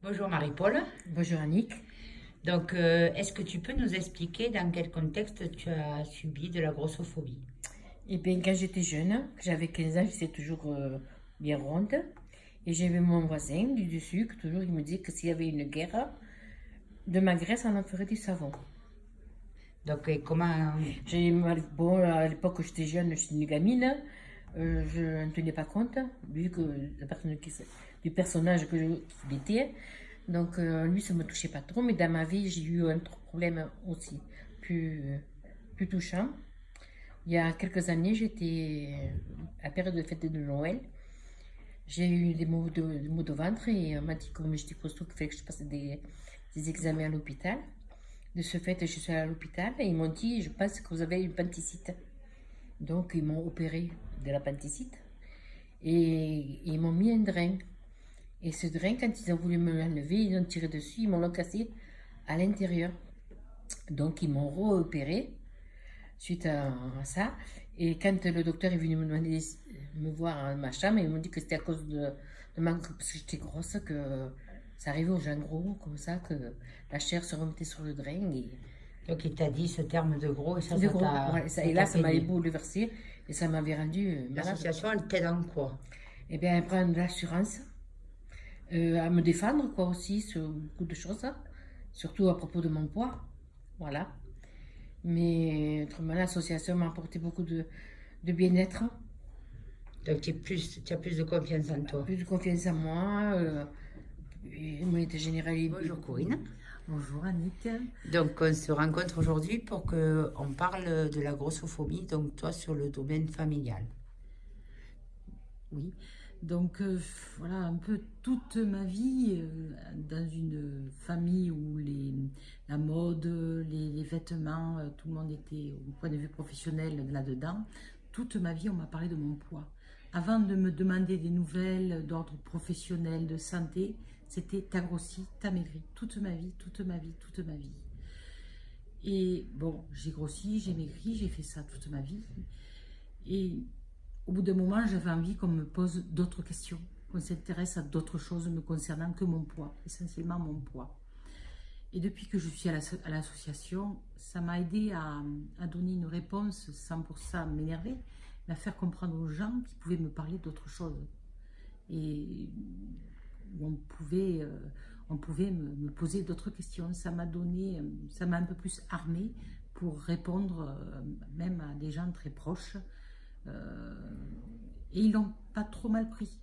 Bonjour Marie-Paul. Bonjour Annick. Donc, est-ce que tu peux nous expliquer dans quel contexte tu as subi de la grossophobie? Eh bien, quand j'étais jeune, que j'avais 15 ans, j'étais toujours bien ronde. Et j'avais mon voisin du dessus, que toujours il me disait que s'il y avait une guerre, de ma graisse, on en ferait du savon. Donc, comment... Bon, à l'époque où j'étais jeune, je suis une gamine, je ne tenais pas compte, vu que du personnage qu'il était. Donc, lui, ça ne me touchait pas trop, mais dans ma vie, j'ai eu un autre problème aussi plus touchant. Il y a quelques années, j'étais à la période de fête de Noël. J'ai eu des maux de ventre et on m'a dit, comme j'étais costaud, qu'il fallait que je passe des examens à l'hôpital. De ce fait, je suis allée à l'hôpital et ils m'ont dit, je pense que vous avez une appendicite. Donc, ils m'ont opéré de l'appendicite et ils m'ont mis un drain. Et ce drain, quand ils ont voulu me l'enlever, ils ont tiré dessus, ils m'ont cassé à l'intérieur. Donc, ils m'ont re-opéré suite à ça. Et quand le docteur est venu me demander me voir à ma chambre, ils m'ont dit que c'était à cause parce que j'étais grosse, que ça arrivait aux gens gros, comme ça, que la chair se remettait sur le drain. Donc, il t'a dit ce terme de gros et ça, De ça gros, t'a ouais, ça et t'a là, ça m'avait peiné. bouleversé et ça m'avait rendu malade. L'association, elle t'aide en quoi? Et bien, prendre de l'assurance, à me défendre, quoi, aussi, sur beaucoup de choses, hein. Surtout à propos de mon poids. Voilà. Mais autrement, l'association m'a apporté beaucoup de bien-être, Donc, tu as plus de confiance en toi. plus de confiance en moi, immunité générale. Bonjour Corinne. Bonjour Annick. Donc, on se rencontre aujourd'hui pour qu'on parle de la grossophobie, donc toi sur le domaine familial. Oui, donc voilà un peu toute ma vie dans une famille où la mode, les vêtements, tout le monde était au point de vue professionnel là-dedans. Toute ma vie, on m'a parlé de mon poids. Avant de me demander des nouvelles d'ordre professionnel, de santé, c'était t'as grossi, t'as maigri. Toute ma vie, toute ma vie, toute ma vie. Et bon, j'ai grossi, j'ai maigri, j'ai fait ça toute ma vie. Et au bout d'un moment, j'avais envie qu'on me pose d'autres questions, qu'on s'intéresse à d'autres choses me concernant que mon poids, essentiellement mon poids. Et depuis que je suis à l'association, ça m'a aidé à donner une réponse sans pour ça m'énerver, mais à faire comprendre aux gens qu'ils pouvaient me parler d'autres choses. Et où on pouvait me poser d'autres questions. Ça m'a un peu plus armée pour répondre même à des gens très proches. Et ils l'ont pas trop mal pris.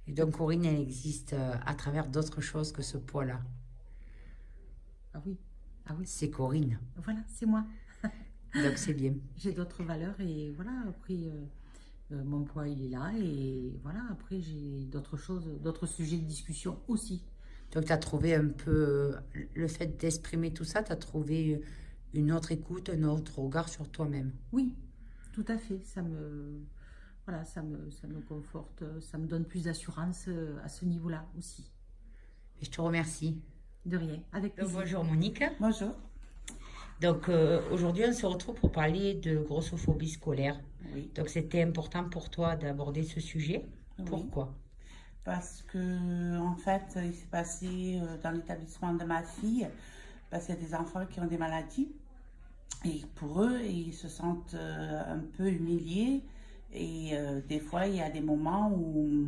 Et donc, Corinne, elle existe à travers d'autres choses que ce poids-là. Ah oui, ah oui, C'est Corinne. voilà, c'est moi. Donc, c'est bien. J'ai d'autres valeurs et voilà, après mon poids il est là et voilà, après j'ai d'autres choses, d'autres sujets de discussion aussi. Donc, tu as trouvé un peu le fait d'exprimer tout ça, tu as trouvé une autre écoute, un autre regard sur toi-même. Oui, tout à fait, voilà, ça me conforte, ça me donne plus d'assurance à ce niveau-là aussi. Et je te remercie. De rien, avec Donc, plaisir. bonjour Monique. Bonjour. Donc aujourd'hui, on se retrouve pour parler de grossophobie scolaire. Oui, Donc c'était important pour toi d'aborder ce sujet. Oui, Pourquoi? parce que en fait, il s'est passé dans l'établissement de ma fille, parce qu'il y a des enfants qui ont des maladies et pour eux, ils se sentent un peu humiliés et des fois, il y a des moments où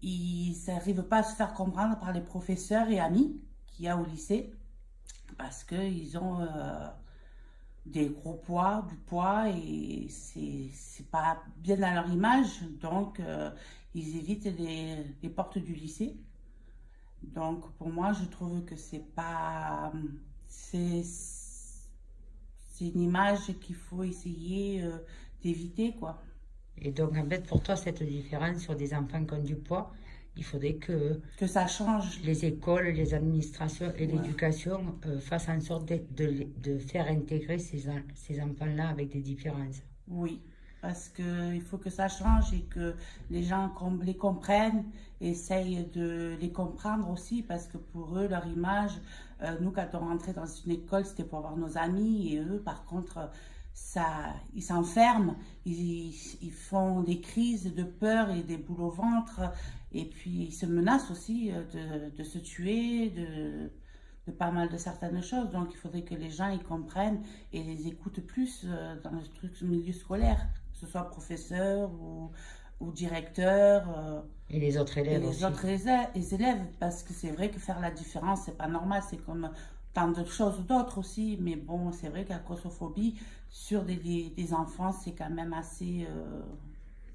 ils n'arrivent pas à se faire comprendre par les professeurs et amis qu'il y a au lycée parce qu'ils ont des gros poids, du poids et c'est pas bien dans leur image, donc ils évitent les portes du lycée. Donc pour moi, je trouve que c'est pas c'est une image qu'il faut essayer d'éviter quoi. Et donc en fait pour toi cette différence sur des enfants qui ont du poids, il faudrait que Que ça change. les écoles, les administrations et Ouais. l'éducation fassent en sorte de faire intégrer ces enfants-là avec des différences. Oui, parce que il faut que ça change et que les gens les comprennent, essayent de les comprendre aussi, parce que pour eux, leur image, nous, quand on rentrait dans une école, c'était pour voir nos amis, et eux, par contre, ils s'enferment, ils font des crises de peur et des boules au ventre, et puis ils se menacent aussi de se tuer, de pas mal de certaines choses. Donc il faudrait que les gens ils comprennent et les écoutent plus dans le truc, milieu scolaire, que ce soit professeur ou directeur. Et les autres élèves et les aussi. autres élèves, parce que c'est vrai que faire la différence, c'est pas normal, c'est comme tant de choses d'autres aussi, mais bon, c'est vrai que la grossophobie sur des enfants, c'est quand même assez...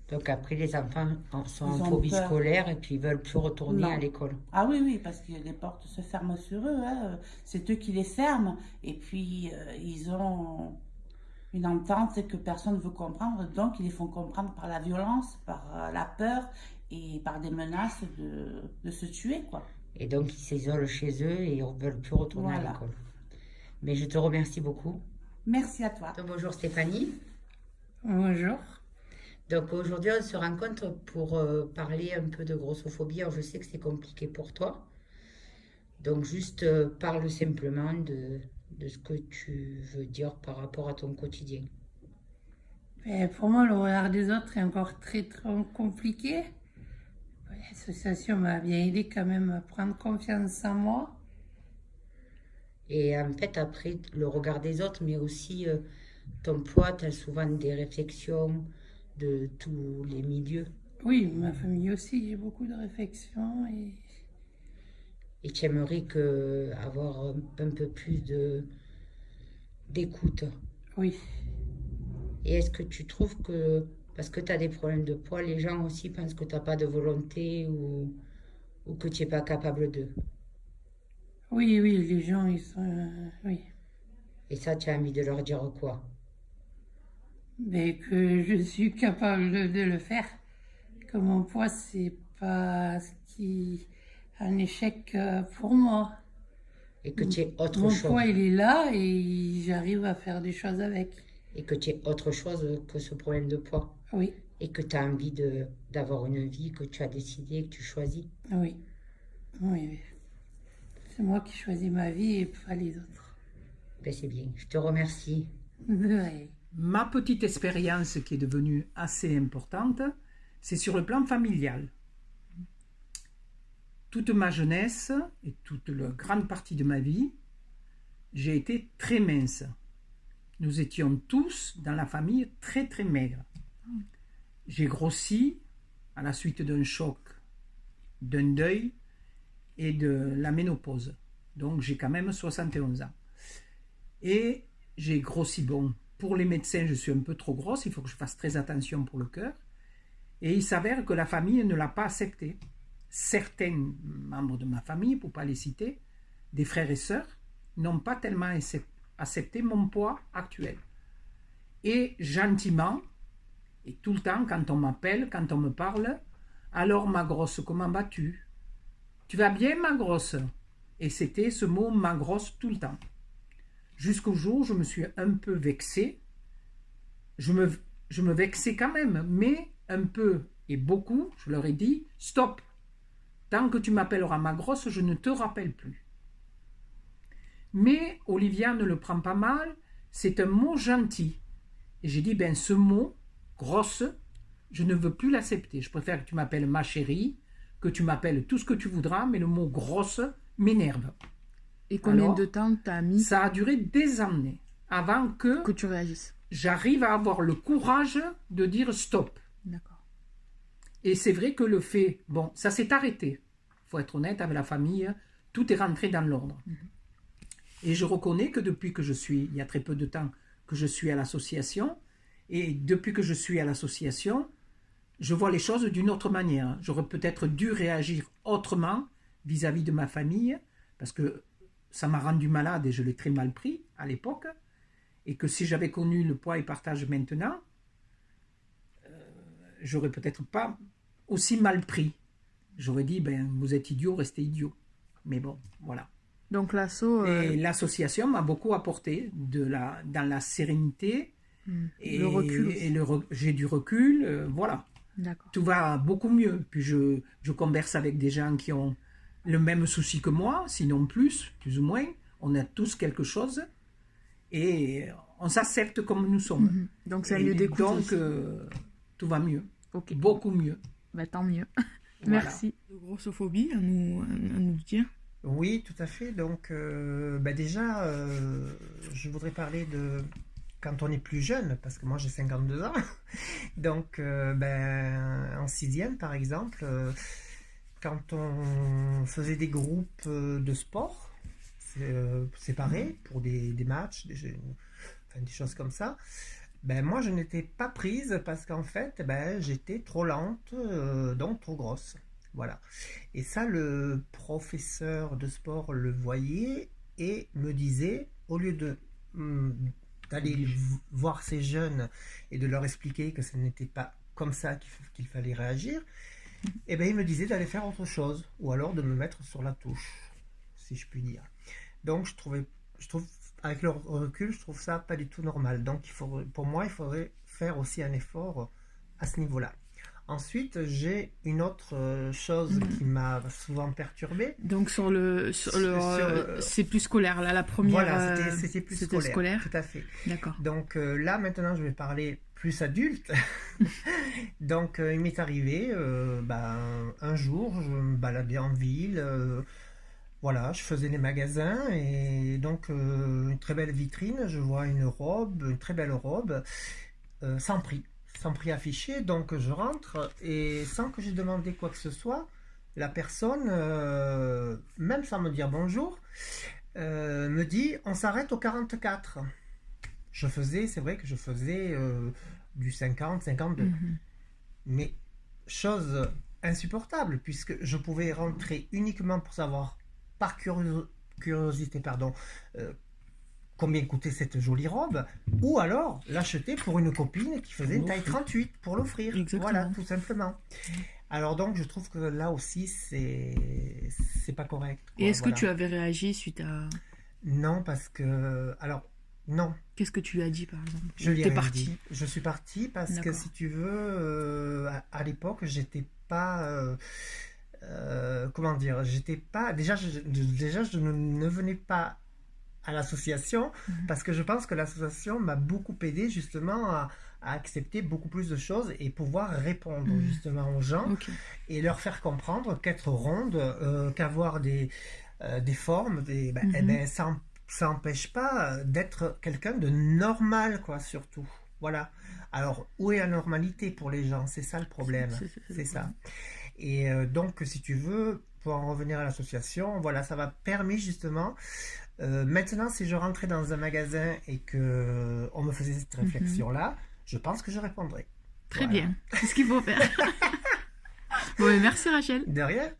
Donc après, les enfants sont Ils en ont phobie peur. scolaire et puis ils veulent plus retourner Non. à l'école. Ah oui, oui, parce que les portes se ferment sur eux, hein. C'est eux qui les ferment, et puis ils ont une entente que personne ne veut comprendre, donc ils les font comprendre par la violence, par la peur et par des menaces de se tuer, quoi. Et donc, ils s'isolent chez eux et ils ne veulent plus retourner à Voilà. l'école. Mais je te remercie beaucoup. Merci à toi. Donc, bonjour Stéphanie. Bonjour. Donc aujourd'hui, on se rencontre pour parler un peu de grossophobie. Alors, je sais que c'est compliqué pour toi. Donc juste parle simplement de ce que tu veux dire par rapport à ton quotidien. Pour moi, le regard des autres est encore très, très compliqué. L'association m'a bien aidé quand même à prendre confiance en moi. Et en fait, après, le regard des autres, mais aussi ton poids, tu as souvent des réflexions de tous les milieux. Oui, ma famille aussi, j'ai beaucoup de réflexions. Et tu aimerais avoir un peu plus d'écoute. Oui, Et est-ce que tu trouves que, parce que tu as des problèmes de poids, les gens aussi pensent que tu n'as pas de volonté ou que tu n'es pas capable d'eux? oui, oui, les gens, ils sont... oui. Et ça, tu as envie de leur dire quoi? Mais que je suis capable de le faire. Que mon poids, c'est pas ce qui un échec pour moi. Et que tu es autre Mon chose. poids, il est là et j'arrive à faire des choses avec. Et que tu es autre chose que ce problème de poids. Oui, Et que tu as envie d'avoir une vie que tu as décidé, que tu choisis. oui, oui, oui. C'est moi qui choisis ma vie et pas les autres. Ben, c'est bien. Je te remercie. Ouais. Ma petite expérience qui est devenue assez importante, c'est sur le plan familial. Toute ma jeunesse et toute la grande partie de ma vie, j'ai été très mince. Nous étions tous dans la famille très très maigres. J'ai grossi à la suite d'un choc, d'un deuil et de la ménopause. Donc j'ai quand même 71 ans. Et j'ai grossi, bon, pour les médecins je suis un peu trop grosse, il faut que je fasse très attention pour le cœur. Et il s'avère que la famille ne l'a pas accepté. Certains membres de ma famille, pour ne pas les citer, des frères et sœurs, n'ont pas tellement accepté mon poids actuel. Et gentiment, et tout le temps, quand on m'appelle, quand on me parle, alors ma grosse, comment vas-tu? Tu vas bien, ma grosse? Et c'était ce mot, ma grosse, tout le temps. Jusqu'au jour où je me suis un peu vexée. Je me vexais quand même, mais un peu et beaucoup, je leur ai dit, stop. Tant que tu m'appelleras ma grosse, je ne te rappelle plus. Mais Olivia ne le prend pas mal, c'est un mot gentil. Et j'ai dit, ben ce mot, grosse, je ne veux plus l'accepter. Je préfère que tu m'appelles ma chérie, que tu m'appelles tout ce que tu voudras, mais le mot grosse m'énerve. Et combien Alors, de temps t'as mis Ça a duré des années avant que tu réagisses? j'arrive à avoir le courage de dire stop. D'accord. Et c'est vrai que le fait, bon, ça s'est arrêté. Il faut être honnête avec la famille, tout est rentré dans l'ordre. Et je reconnais que depuis que il y a très peu de temps que je suis à l'association, et depuis que je suis à l'association, je vois les choses d'une autre manière. J'aurais peut-être dû réagir autrement vis-à-vis de ma famille, parce que ça m'a rendu malade et je l'ai très mal pris à l'époque, et que si j'avais connu le poids et partage maintenant, j'aurais peut-être pas aussi mal pris. J'aurais dit, ben, vous êtes idiot, restez idiot. Mais bon, voilà. Donc l'asso, Et l'association m'a beaucoup apporté dans la sérénité. Et le recul aussi. Et j'ai du recul, voilà. D'accord. Tout va beaucoup mieux. Puis je converse avec des gens qui ont le même souci que moi, sinon plus ou moins. On a tous quelque chose. Et on s'accepte comme nous sommes. Donc c'est un Et lieu d'écoute donc, aussi. tout va mieux, Ok. beaucoup mieux. Bah, tant mieux. Voilà. Merci. De grossophobie à nous dire. Oui, tout à fait. Donc, déjà, je voudrais parler de quand on est plus jeune, parce que moi j'ai 52 ans. Donc, en sixième, par exemple, quand on faisait des groupes de sport séparés pour des matchs, des choses comme ça, moi je n'étais pas prise parce qu'en fait, j'étais trop lente, donc trop grosse. Voilà. Et ça, le professeur de sport le voyait et me disait, au lieu d'aller voir ces jeunes et de leur expliquer que ce n'était pas comme ça qu'il fallait réagir, il me disait d'aller faire autre chose, ou alors de me mettre sur la touche, si je puis dire. Donc je trouve, avec le recul, je trouve ça pas du tout normal. Donc pour moi, il faudrait faire aussi un effort à ce niveau-là. Ensuite, j'ai une autre chose qui m'a souvent perturbée. Donc c'est plus scolaire là, la première. Voilà, c'était plus scolaire. Tout à fait. D'accord. Donc là, maintenant, je vais parler plus adulte. Donc, il m'est arrivé, un jour, je me baladais en ville. Voilà, je faisais les magasins et donc une très belle vitrine. Je vois une très belle robe, sans prix affiché, donc je rentre et sans que j'ai demandé quoi que ce soit, la personne, même sans me dire bonjour, me dit on s'arrête au 44. C'est vrai que je faisais du 50, 52. Mais chose insupportable, puisque je pouvais rentrer uniquement pour savoir, par curiosité, combien coûtait cette jolie robe, ou alors l'acheter pour une copine qui faisait une taille 38 pour l'offrir. Exactement. Voilà, tout simplement. Alors donc, je trouve que là aussi, c'est pas correct. Et est-ce que tu avais réagi suite à... Non, parce que... Alors, non. Qu'est-ce que tu lui as dit, par exemple? Je lui ai T'es rien parti. dit. Je suis parti parce que, D'accord. si tu veux, à l'époque, j'étais pas... comment dire? J'étais pas... Déjà, je ne venais pas à l'association parce que je pense que l'association m'a beaucoup aidé justement à accepter beaucoup plus de choses et pouvoir répondre justement aux gens et leur faire comprendre qu'être ronde, qu'avoir des formes, ça n'empêche pas d'être quelqu'un de normal, quoi, surtout. Voilà. Alors, où est la normalité pour les gens? C'est ça le problème. C'est ça. Et donc, si tu veux, pour en revenir à l'association, voilà, ça m'a permis justement... maintenant, si je rentrais dans un magasin et que on me faisait cette réflexion-là, je pense que je répondrais. Très Voilà. bien. C'est ce qu'il faut faire. Bon, et merci Rachel. De rien.